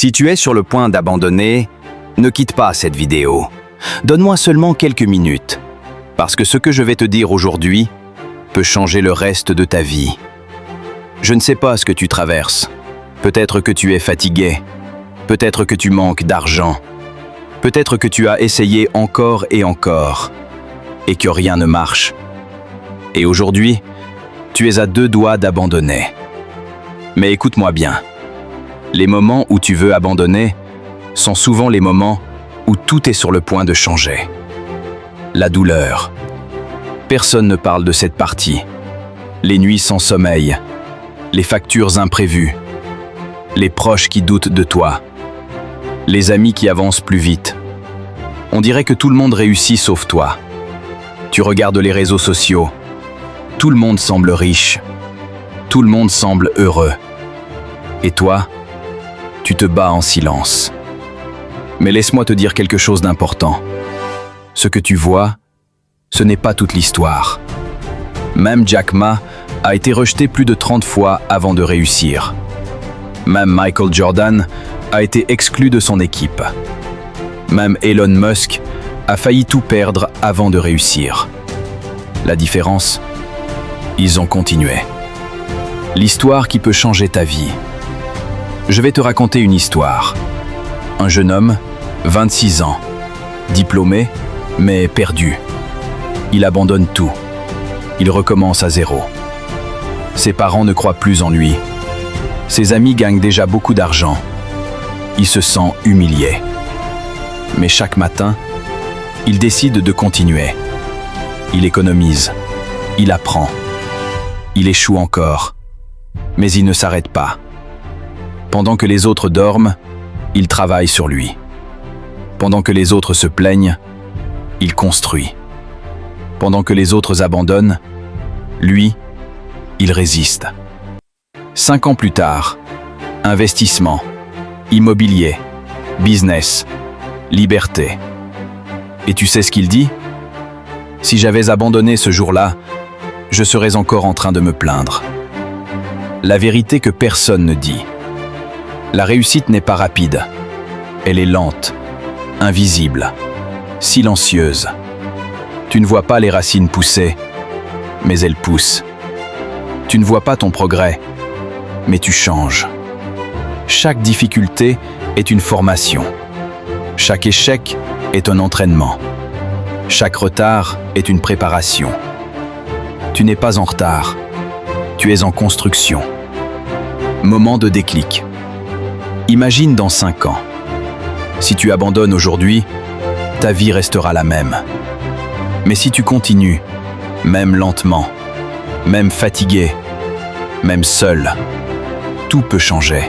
Si tu es sur le point d'abandonner, ne quitte pas cette vidéo. Donne-moi seulement quelques minutes, parce que ce que je vais te dire aujourd'hui peut changer le reste de ta vie. Je ne sais pas ce que tu traverses. Peut-être que tu es fatigué. Peut-être que tu manques d'argent. Peut-être que tu as essayé encore et encore, et que rien ne marche. Et aujourd'hui, tu es à 2 doigts d'abandonner. Mais écoute-moi bien. Les moments où tu veux abandonner sont souvent les moments où tout est sur le point de changer. La douleur. Personne ne parle de cette partie. Les nuits sans sommeil. Les factures imprévues. Les proches qui doutent de toi. Les amis qui avancent plus vite. On dirait que tout le monde réussit sauf toi. Tu regardes les réseaux sociaux. Tout le monde semble riche. Tout le monde semble heureux. Et toi, tu te bats en silence. Mais laisse-moi te dire quelque chose d'important. Ce que tu vois, ce n'est pas toute l'histoire. Même Jack Ma a été rejeté plus de 30 fois avant de réussir. Même Michael Jordan a été exclu de son équipe. Même Elon Musk a failli tout perdre avant de réussir. La différence, ils ont continué. L'histoire qui peut changer ta vie. Je vais te raconter une histoire. Un jeune homme, 26 ans, diplômé, mais perdu. Il abandonne tout. Il recommence à zéro. Ses parents ne croient plus en lui. Ses amis gagnent déjà beaucoup d'argent. Il se sent humilié. Mais chaque matin, il décide de continuer. Il économise. Il apprend. Il échoue encore. Mais il ne s'arrête pas. Pendant que les autres dorment, il travaille sur lui. Pendant que les autres se plaignent, il construit. Pendant que les autres abandonnent, lui, il résiste. 5 ans plus tard, investissement, immobilier, business, liberté. Et tu sais ce qu'il dit ? Si j'avais abandonné ce jour-là, je serais encore en train de me plaindre. La vérité que personne ne dit. La réussite n'est pas rapide. Elle est lente, invisible, silencieuse. Tu ne vois pas les racines pousser, mais elles poussent. Tu ne vois pas ton progrès, mais tu changes. Chaque difficulté est une formation. Chaque échec est un entraînement. Chaque retard est une préparation. Tu n'es pas en retard, tu es en construction. Moment de déclic. Imagine dans 5 ans. Si tu abandonnes aujourd'hui, ta vie restera la même. Mais si tu continues, même lentement, même fatigué, même seul, tout peut changer.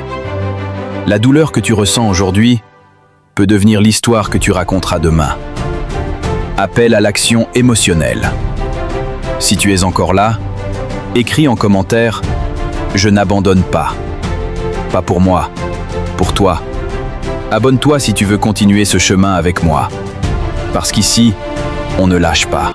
La douleur que tu ressens aujourd'hui peut devenir l'histoire que tu raconteras demain. Appel à l'action émotionnelle. Si tu es encore là, écris en commentaire « Je n'abandonne pas ». Pas pour moi, pour toi. Abonne-toi si tu veux continuer ce chemin avec moi. Parce qu'ici, on ne lâche pas.